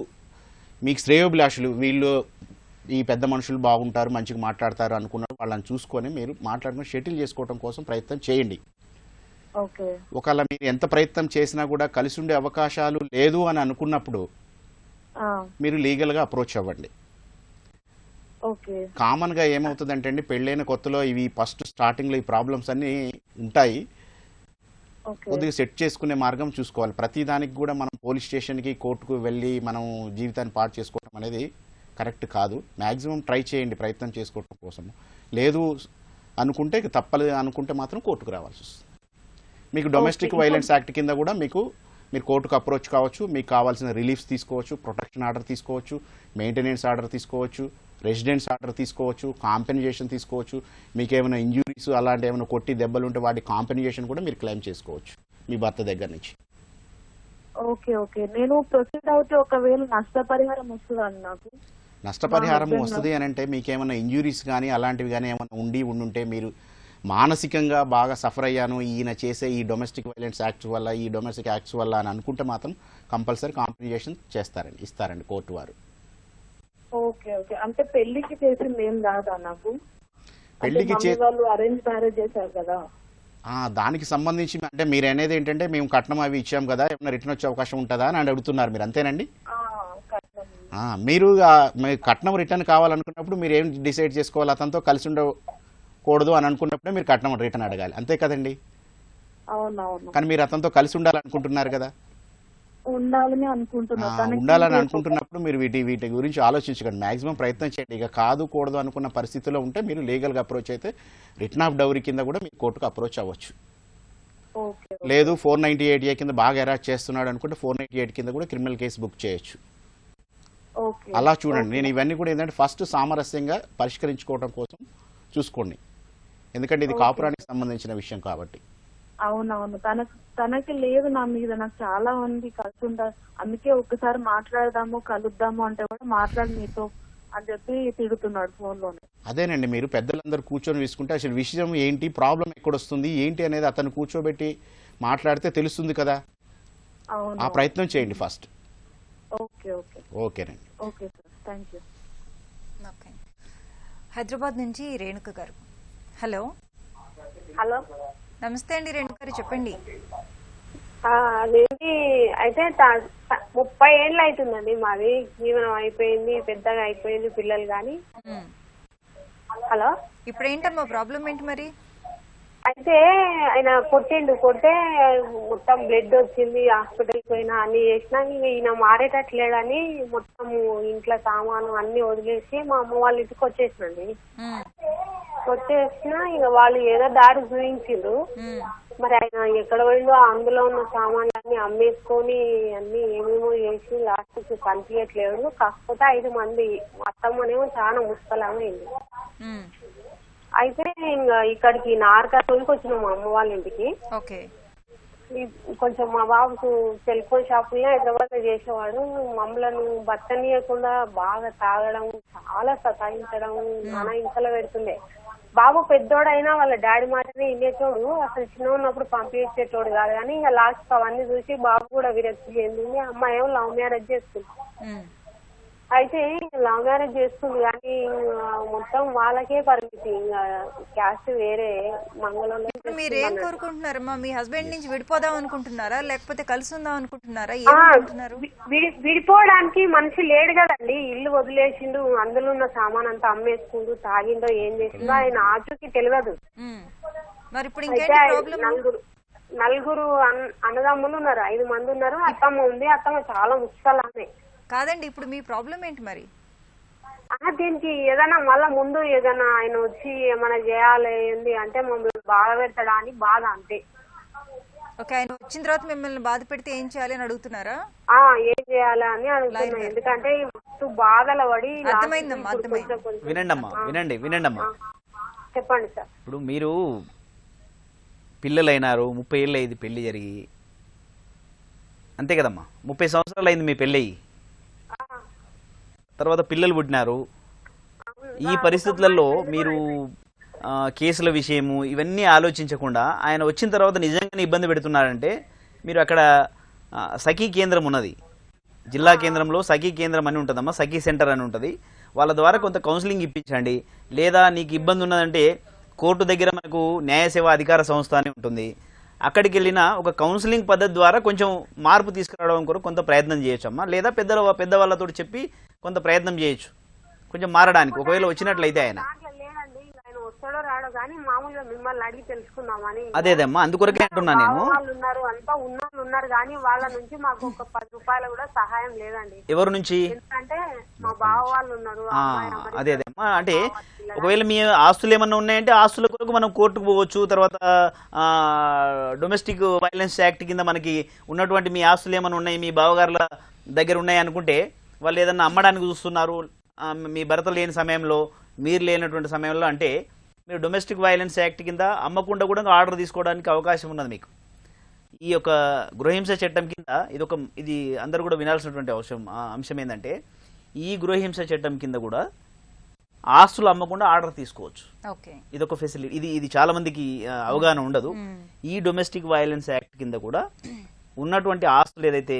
శ్రేయోభిలాషులు, వీళ్ళు ఈ పెద్ద మనుషులు బాగుంటారు, మంచిగా మాట్లాడతారు అనుకున్నారు, వాళ్ళని చూసుకొని మీరు మాట్లాడుకుని షెటిల్ చేసుకోవడం కోసం ప్రయత్నం చేయండి. ఒకవేళ మీరు ఎంత ప్రయత్నం చేసినా కూడా కలిసి ఉండే అవకాశాలు లేదు అని అనుకున్నప్పుడు మీరు లీగల్గా అప్రోచ్ అవ్వండి. కామన్ గా ఏమవుతుందంటే అండి, పెళ్ళైన కొత్తలో ఇవి ఫస్ట్ స్టార్టింగ్ లో ఈ ప్రాబ్లమ్స్ అన్ని ఉంటాయి. కొద్దిగా సెట్ చేసుకునే మార్గం చూసుకోవాలి. ప్రతి దానికి కూడా మనం పోలీస్ స్టేషన్కి, కోర్టుకు వెళ్ళి మనం జీవితాన్ని పాడు చేసుకోవడం అనేది కరెక్ట్ కాదు. మ్యాక్సిమం ట్రై చేయండి ప్రయత్నం చేసుకోవడం కోసం. లేదు అనుకుంటే తప్పలేదు అనుకుంటే మాత్రం కోర్టుకు రావాల్సి వస్తుంది. మీకు డొమెస్టిక్ వైలెన్స్ యాక్ట్ కింద కూడా మీరు కోర్టుకు అప్రోచ్ కావచ్చు, మీకు కావాల్సిన రిలీఫ్స్ తీసుకోవచ్చు, ప్రొటెక్షన్ ఆర్డర్ తీసుకోవచ్చు, మెయింటెనెన్స్ ఆర్డర్ తీసుకోవచ్చు, రెసిడెన్స్ ఆర్డర్ తీసుకోవచ్చు, కాంపెన్సేషన్ తీసుకోవచ్చు. మీకు ఏమైనా ఇంజురీస్ అలాంటి ఏమైనా కొట్టి దెబ్బలు ఉంటే వాటి కాంపెన్సేషన్ కూడా మీరు క్లెయిమ్ చేసుకోవచ్చు మీ భర్త దగ్గర నుంచి. నేను ప్రొసీడ్ అవుతే ఒకవేళ నష్టపరిహారం వస్తుందండి నాకు? నష్టపరిహారం వస్తుంది అని అంటే మీకేమైనా ఇంజురీస్ కానీ అలాంటివి కానీ ఏమైనా ఉండుంటే, మీరు మానసికంగా బాగా సఫర్ అయ్యాను ఈయన చేసే ఈ డొమెస్టిక్ వైలెన్స్ యాక్ట్స్ వల్ల, ఈ డొమెస్టిక్ యాక్ట్స్ వల్ల అని అనుకుంటే మాత్రం కంపల్సరీ కాంపెన్సేషన్ ఇస్తారండి కోర్టు వారు. అంటే పెళ్లికి చేసింది ఏం కాదా నాకు? పెళ్లికి వాళ్ళు అరేంజ్ మ్యారేజ్ చేశారు కదా, దానికి సంబంధించి అంటే మీరు అనేది ఏంటంటే మేము కట్నం అవి ఇచ్చాం కదా, ఏమైనా రిటర్న్ వచ్చే అవకాశం ఉంటుందా అని అడుగుతున్నారు మీరు, అంతేనండి? మీరు కట్నం రిటర్న్ కావాలనుకున్నప్పుడు మీరు ఏం డిసైడ్ చేసుకోవాలి, అతనితో కలిసి ఉండకూడదు అని అనుకున్నప్పుడే మీరు కట్నం రిటర్న్ అడగాలి, అంతే కదండి? కానీ మీరు అతనితో కలిసి ఉండాలనుకుంటున్నారు కదా, ఉండాలని అనుకుంటున్నప్పుడు మీరు వీటి గురించి ఆలోచించకండి. మాక్సిమం ప్రయత్నం చేయండి. ఇక కాదు కూడదు అనుకున్న పరిస్థితిలో ఉంటే మీరు లీగల్గా అప్రోచ్ అయితే రిటర్న్ ఆఫ్ డౌరీ కింద కూడా మీరు కోర్టుకు అప్రోచ్ అవ్వచ్చు. లేదు 498A కింద బాగా అరెస్ట్ చేస్తున్నాడు అనుకుంటే 498 కింద కూడా క్రిమినల్ కేసు బుక్ చేయొచ్చు. అలా చూడండి. నేను ఇవన్నీ కూడా ఏంటంటే ఫస్ట్ సామరస్యంగా పరిష్కరించుకోవడం కోసం చూసుకోండి, ఎందుకంటే ఇది కాపురానికి సంబంధించిన విషయం కాబట్టి. అవునవును, తనకి లేదు నా మీద, నాకు చాలా మంది కలిసి ఉంటారు, అందుకే ఒక్కసారి మాట్లాడదాము కలుద్దాము అంటే కూడా మాట్లాడి మీతో అని చెప్పి తిడుతున్నాడు ఫోన్ లోనే. అదేనండి, మీరు పెద్దలందరూ కూర్చొని తీసుకుంటే అసలు విషయం ఏంటి, ప్రాబ్లం ఎక్కడొస్తుంది ఏంటి అనేది అతను కూర్చోబెట్టి మాట్లాడితే తెలుస్తుంది కదా. ఆ ప్రయత్నం చేయండి ఫస్ట్. ఓకేనండి. Okay sir, thank you. Hyderabad నుంచి రేణుక గారు. హలో. హలో, నమస్తే అండి రేణుక గారు, చెప్పండి. అదేంటి అయితే 30 ఏళ్ళు అవుతుందండి మాది, జీవనం అయిపోయింది, పెద్దగా అయిపోయింది, పిల్లలు కానీ. హలో, ఇప్పుడు ఏంటమ్మా ప్రాబ్లం ఏంటి మరి? అయితే ఆయన కొడితే మొత్తం బ్లడ్ వచ్చింది, హాస్పిటల్కి పోయినా అన్ని చేసినా ఈయన మారేటట్లేడని మొత్తం ఇంట్లో సామాను అన్ని వదిలేసి మా అమ్మ వాళ్ళ ఇంటికి వచ్చేసినండి. వచ్చేసిన ఇక వాళ్ళు ఏదో దారి చూపించిండ్రు, మరి ఆయన ఎక్కడ పోయిందో అందులో ఉన్న సామాన్లన్నీ అమ్మేసుకొని అన్ని ఏమేమో చేసి లాస్ట్ కి కనిపించట్లేదు. కాకపోతే 5 మంది, అత్తమ్మనేమో చాలా ముస్తలమైంది. అయితే ఇంకా ఇక్కడికి నార్కల్కి వచ్చినాం మా అమ్మ వాళ్ళ ఇంటికి. కొంచెం మా బాబుకు సెల్ ఫోన్ షాపులనే హైదరాబాద్ లో చేసేవాడు. మమ్మలను బతకనీయకుండా బాగా తాగడం, చాలా సతాయించడం, నానా ఇంతలో పెడుతుండే. బాబు పెద్దోడైనా వాళ్ళ డాడీ మాటనే వినేటోడు, అసలు చిన్న ఉన్నప్పుడు పంపించేటోడు కాదు. కానీ ఇంకా లాస్ట్ అవన్నీ చూసి బాబు కూడా విరక్తి చెందింది. అమ్మాయి ఏమో లవ్ మ్యారేజ్ చేసుకుంది. అయితే లవ్ మ్యారేజ్ చేస్తుంది కానీ మొత్తం వాళ్ళకే పరిమితి, ఇంకా క్యాస్ట్ వేరే మంగళంలో. మీరు ఏం కోరుకుంటున్నారమ్మా? మీ హస్బెండ్ నుంచి విడిపోదాం అనుకుంటున్నారా, లేకపోతే కలిసి ఉందాం అనుకుంటున్నారా? విడిపోవడానికి మనిషి లేడు కదండి, ఇల్లు వదిలేసిండు, అందులో ఉన్న సామాన్ అంతా అమ్మేసుకుంటూ తాగిందో ఏం చేసిందో ఆయన ఆచూకి తెలియదు. మరి ఇప్పుడు నలుగురు అన్నదమ్ములు ఉన్నారు, 5 మంది ఉన్నారు. అత్తమ్మ ఉంది, అత్తమ్మ చాలా ముఖ్యాలనే కాదండి. ఇప్పుడు మీ ప్రాబ్లం ఏంటి మరి? దీనికి ఏదైనా మళ్ళా ముందు ఏదైనా ఆయన వచ్చి ఏమైనా చేయాలి ఏంది అంటే మమ్మల్ని బాధ పెడతాడా అని బాధ, అంతే. ఓకే, ఆయన వచ్చిన తర్వాత మిమ్మల్ని బాధ పెడితే ఏం చేయాలి అని అడుగుతున్నారా? ఏం చేయాలి అని అడుగుతున్నా, ఎందుకంటే మస్తు బాధలు పడి. అర్థమైందమ్మా, అర్థమైంది. వినండి. చెప్పండి సార్. ఇప్పుడు మీరు పిల్లలైనారు, 30 ఏళ్ళు అయింది పెళ్లి జరిగి, అంతే కదమ్మా? 30 సంవత్సరాలు అయింది మీ పెళ్ళి అయ్యి, తర్వాత పిల్లలు పుట్టినారు. ఈ పరిస్థితులలో మీరు కేసుల విషయము ఇవన్నీ ఆలోచించకుండా ఆయన వచ్చిన తర్వాత నిజంగానే ఇబ్బంది పెడుతున్నారంటే, మీరు అక్కడ సఖీ కేంద్రం ఉన్నది, జిల్లా కేంద్రంలో సఖీ కేంద్రం అని ఉంటుందమ్మా, సఖీ సెంటర్ అని ఉంటుంది. వాళ్ళ ద్వారా కొంత కౌన్సిలింగ్ ఇప్పించండి. లేదా నీకు ఇబ్బంది ఉన్నదంటే కోర్టు దగ్గర మనకు న్యాయ సేవా అధికార సంస్థ అని ఉంటుంది, అక్కడికి వెళ్ళిన ఒక కౌన్సిలింగ్ పద్ధతి ద్వారా కొంచెం మార్పు తీసుకురావడం కొరకు కొంత ప్రయత్నం చేయొచ్చు అమ్మా. లేదా పెద్దవాళ్ళతో చెప్పి కొంత ప్రయత్నం చేయొచ్చు కొంచెం మారడానికి, ఒకవేళ వచ్చినట్లయితే ఆయన. వస్తాడో రాడో కానీ మామూలుగా మిమ్మల్ని అడిగి తెలుసుకుందామని. అదేదమ్మా, అందుకొరకే అంటున్నా నేను. వాళ్ళు ఉన్నారు, అంతా ఉన్నారు కానీ వాళ్ళ నుంచి మాకు ఒక 10 రూపాయలు కూడా సహాయం లేదండి. ఎవరి నుంచి? ఎందుకంటే మా బావ వాళ్ళు ఉన్నారు. అదేదమ్మా, అంటే ఒకవేళ మీ ఆస్తులు ఏమన్నా ఉన్నాయంటే ఆస్తుల కొరకు మనం కోర్టుకు పోవచ్చు. తర్వాత డొమెస్టిక్ వైలెన్స్ యాక్ట్ కింద మనకి ఉన్నటువంటి మీ ఆస్తులు ఏమైనా ఉన్నాయి, మీ బావగారుల దగ్గర ఉన్నాయి అనుకుంటే, వాళ్ళు ఏదన్నా అమ్మడానికి చూస్తున్నారు మీ భర్త లేని సమయంలో, మీరు లేనటువంటి సమయంలో, అంటే మీరు డొమెస్టిక్ వైలెన్స్ యాక్ట్ కింద అమ్మకుండా కూడా ఆర్డర్ తీసుకోవడానికి అవకాశం ఉన్నది మీకు. ఈ యొక్క గృహహింస చట్టం కింద ఇది అందరూ కూడా వినాల్సినటువంటి అంశం ఏంటంటే, ఈ గృహహింస చట్టం కింద కూడా ఆస్తులు అమ్మకుండా ఆర్డర్ తీసుకోవచ్చు. ఇది ఒక ఫెసిలిటీ. ఇది చాలా మందికి అవగాహన ఉండదు. ఈ డొమెస్టిక్ వైలెన్స్ యాక్ట్ కింద కూడా ఉన్నటువంటి ఆస్తులు ఏదైతే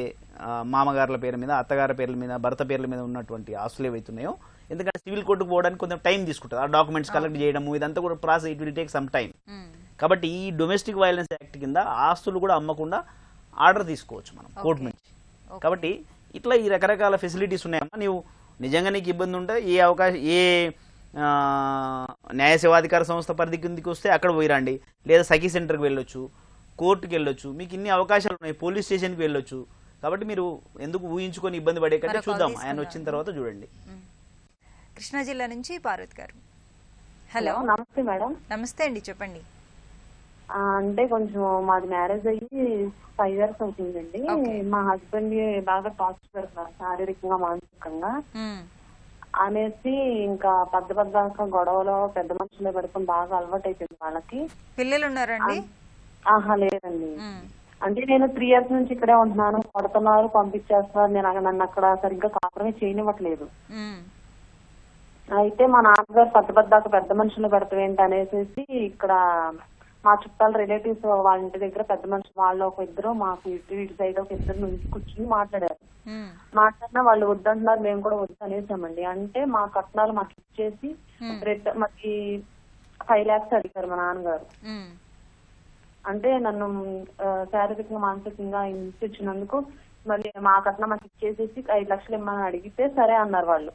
మామగారుల పేరు మీద, అత్తగారి పేర్ల మీద, భర్త పేర్ల మీద ఉన్నటువంటి ఆస్తులు ఏవైతున్నాయో, ఎందుకంటే సివిల్ కోర్టుకు పోవడానికి కొంచెం టైం తీసుకుంటుంది, ఆ డాక్యుమెంట్స్ కలెక్ట్ చేయడము ఇదంతా కూడా process, it will take some time. కాబట్టి ఈ డొమెస్టిక్ వైలెన్స్ యాక్ట్ కింద ఆస్తులు కూడా అమ్మకుండా ఆర్డర్ తీసుకోవచ్చు మనం కోర్టు నుంచి. కాబట్టి ఇట్లా ఈ రకరకాల ఫెసిలిటీస్ ఉన్నాయమ్మా. నీవు నిజంగా నీకు ఇబ్బంది ఉంటే ఏ న్యాయ సేవాధికార సంస్థ పరిధి కిందికి వస్తే అక్కడ పోయిరండి, లేదా సఖీ సెంటర్కి వెళ్ళొచ్చు, కోర్టుకి వెళ్ళొచ్చు, మీకు ఇన్ని అవకాశాలు ఉన్నాయి, పోలీస్ స్టేషన్కి వెళ్ళొచ్చు. కాబట్టి మీరు ఎందుకు ఊహించుకొని ఇబ్బంది పడే కంటే చూద్దాం, ఆయన వచ్చిన తర్వాత చూడండి. కృష్ణా జిల్లా నుంచి పార్వతి గారు. హలో, నమస్తే మేడం. నమస్తే అండి, చెప్పండి. అంటే కొంచెం మాది మ్యారేజ్ అయ్యి 5 years అవుతుందండి. మా హస్బెండ్ బాగా టార్చర్ పెడతారు శారీరకంగా, మానసికంగా అనేసి ఇంకా పెద్ద గొడవలో పెద్ద మనుషులే పెడుకుని బాగా అలవాటు అయిపోయింది వాళ్ళకి. పిల్లలు ఉన్నారండి? ఆహా లేదండి. అంటే నేను 3 years నుంచి ఇక్కడే ఉంటున్నాను, కొడుతున్నారు, పంపించేస్తున్నారు, నన్ను అక్కడ సరిగ్గా కాపురమే చేయనివ్వట్లేదు. అయితే మా నాన్నగారు పెద్ద మనుషులు పెడతావేంటి అనేసి ఇక్కడ మా చుట్టాల రిలేటివ్స్ వాళ్ళ ఇంటి దగ్గర పెద్ద మనుషులు వాళ్ళు ఒక ఇద్దరు, మాకు ఇటు సైడ్ ఒక ఇద్దరు నుంచి కూర్చుని మాట్లాడారు. మాట్లాడినా వాళ్ళు వద్దంటున్నారు, మేము కూడా వద్దు అనేసామండి. అంటే మా కట్నాలు మాకు ఇచ్చేసి మాకు 5 lakhs అడిగారు మా నాన్నగారు. అంటే నన్ను శారీరకంగా, మానసికంగా హింసించినందుకు మళ్ళీ మా కట్నం మాకు ఇచ్చేసేసి 5 lakhs ఇమ్మని అడిగితే సరే అన్నారు వాళ్ళు.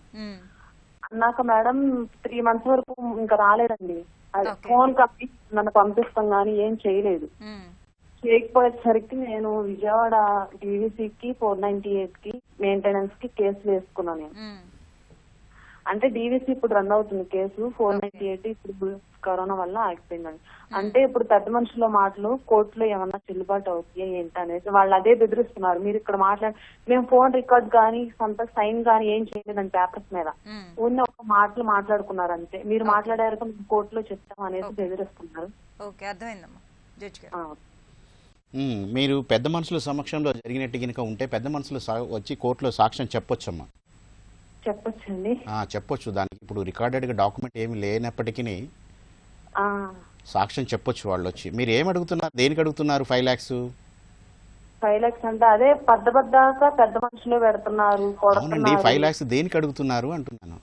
అన్నాక మేడం 3 months వరకు ఇంకా రాలేదండి. ఫోన్ కప్పి నన్ను పంపిస్తాం గానీ ఏం చేయలేదు. చేయకపోయేసరికి నేను విజయవాడ DVCకి 498 కి మెయింటెనెన్స్ కి కేసు వేసుకున్నాను నేను. అంటే DVC ఇప్పుడు రన్ అవుతుంది కేసు, 498 ఇప్పుడు కరోనా వల్ల ఆగిపోయిందండి. అంటే ఇప్పుడు పెద్ద మనుషుల మాటలు కోర్టులో ఏమన్నా చెల్లుబాటు అవుతాయి ఏంటి అనేసి వాళ్ళు అదే బెదిరిస్తున్నారు. మీరు ఇక్కడ మేము ఫోన్ రికార్డ్ గానీ సొంత సైన్ గానీ ఏం చేయలేదండి పేపర్స్ మీద, ఉన్న ఒక మాటలు మాట్లాడుకున్నారు అంతే. మీరు మాట్లాడారు కోర్టులో చెప్తాం అనేసి బెదిరిస్తున్నారు. మీరు పెద్ద మనుషుల సమక్షంలో జరిగినట్టు కనుక ఉంటే పెద్ద మనుషులు వచ్చి కోర్టులో సాక్ష్యం చెప్పొచ్చమ్మా. చెప్పొచ్చండి, చెప్పొచ్చు. దానికి ఇప్పుడు రికార్డెడ్గా డాక్యుమెంట్ ఏమి లేనప్పటికీ సాక్ష్యం చెప్పొచ్చు వాళ్ళు వచ్చి. మీరు ఏం అడుగుతున్నారు, దేనికి అడుగుతున్నారు 5 lakhs? 5 lakhs అంటే అదే పెద్ద మనుషులే పెడుతున్నారు. 5 lakhs దేనికి అడుగుతున్నారు అంటున్నాను.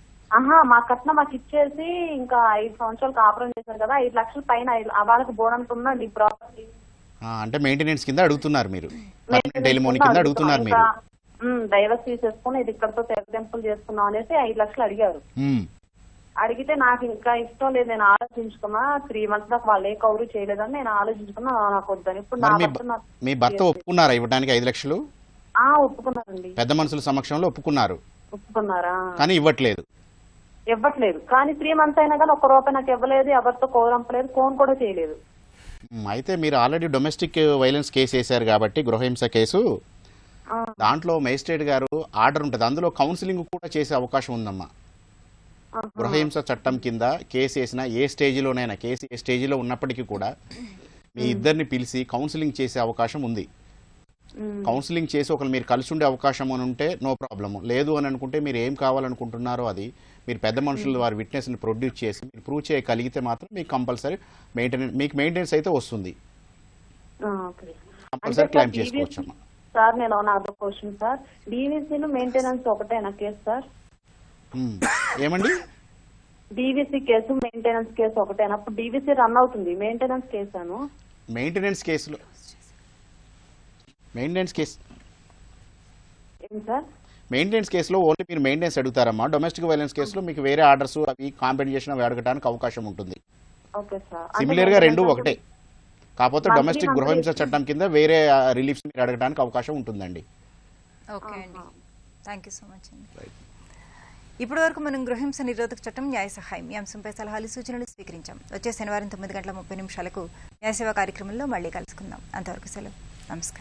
మా కట్నం మాకు ఇచ్చేసి ఇంకా 5 సంవత్సరాలు కాపురం చేశారు కదా, 5 lakhs పైన వాళ్ళకి బోనస్ ఉందండి ప్రాపర్టీ. అంటే మెయింటెనెన్స్ కింద అడుగుతున్నారు మీరు, టెలిమోనీ కింద అడుగుతున్నారు మీరు. డైవర్స్ తీసేసుకుని ఇది ఇక్కడతో తెగదెంపులు చేసుకున్నాం అనేసి 5 lakhs అడిగారు. అడిగితే నాకు ఇంకా ఇష్టం లేదు, నేను ఆలోచించుకున్నా 3 months దాకా వాళ్ళు ఏ కౌరు చేయలేదని నేను ఆలోచించుకున్నా, నాకు వద్దని. ఇప్పుడు మీ భర్త ఒప్పుకున్నారా ఇవ్వడానికి 5 lakhs? ఒప్పుకున్నారండి, పెద్ద మనుషుల సమక్షంలో ఒప్పుకున్నారు. ఒప్పుకున్నారా? కానీ ఇవ్వట్లేదు. కానీ 3 months అయినా కానీ ఒక్క రూపాయి నాకు ఇవ్వలేదు, ఎవరితో కోరంపలేదు, ఫోన్ కూడా చేయలేదు. అయితే మీరు ఆల్రెడీ డొమెస్టిక్ వైలెన్స్ కేసు వేశారు కాబట్టి, గృహహింస కేసు, దాంట్లో మేజిస్ట్రేట్ గారు ఆర్డర్ ఉంటుంది, అందులో కౌన్సిలింగ్ కూడా చేసే అవకాశం ఉందమ్మా. గృహహింస చట్టం కింద కేసు వేసిన ఏ స్టేజ్లోనైనా కేసు ఏ స్టేజ్లో ఉన్నప్పటికీ కూడా మీ ఇద్దరిని పిలిచి కౌన్సిలింగ్ చేసే అవకాశం ఉంది. కౌన్సిలింగ్ చేసి ఒకరు మీరు కలిసి ఉండే అవకాశం అని ఉంటే నో ప్రాబ్లము. లేదు అని అనుకుంటే మీరు ఏం కావాలనుకుంటున్నారో అది మీరు పెద్ద మనుషులు వారి విట్నెస్ని ప్రొడ్యూస్ చేసి మీరు ప్రూవ్ చేయగలిగితే మాత్రం మీకు కంపల్సరీ మెయింటెనెన్స్ అయితే వస్తుంది. కంపల్సరీ క్లైమ్ చేసుకోవచ్చు అమ్మా. సార్ నేను నాదో క్వశ్చన్ సార్, డీవీసీ మెయింటెనెన్స్ ఒకటేనా కేసు సార్? ఏమండి డీవీసీ కేసు మెయింటెనెన్స్ కేసు ఒకటేనా? అప్పుడు డీవీసీ రన్ అవుతుంది, మెయింటెనెన్స్ కేసాను. మెయింటెనెన్స్ కేసు ఏం సార్? మెయింటెనెన్స్ కేసులో ఓన్లీ మీరు మెయింటెనెన్స్ అడుగుతారమ్మా. డొమెస్టిక్ వైలెన్స్ కేసులో మీకు వేరే ఆర్డర్స్ అవి కాంపెన్సేషన్ అవి అడగడానికి అవకాశం ఉంటుంది. Okay sir. సిమిలర్ గా రెండు ఒకటే, కాకపోతే డొమెస్టిక్ గృహహింస చట్టం కింద వేరే రిలీఫ్స్ మీరు అడగడానికి అవకాశం ఉంటుందండి. ఓకే అండి, థ్యాంక్ యూ సో మచ్ అండి. ఇప్పటి వరకు మనం గృహహింస నిరోధక చట్టం న్యాయ సహాయం ఈ అంశంపై సలహాలు సూచనలు స్వీకరించాం. వచ్చే శనివారం 9:30 న్యాయ సేవ కార్యక్రమంలో మళ్ళీ కలుసుకుందాం. అంతవరకు సెలవు, నమస్కారం.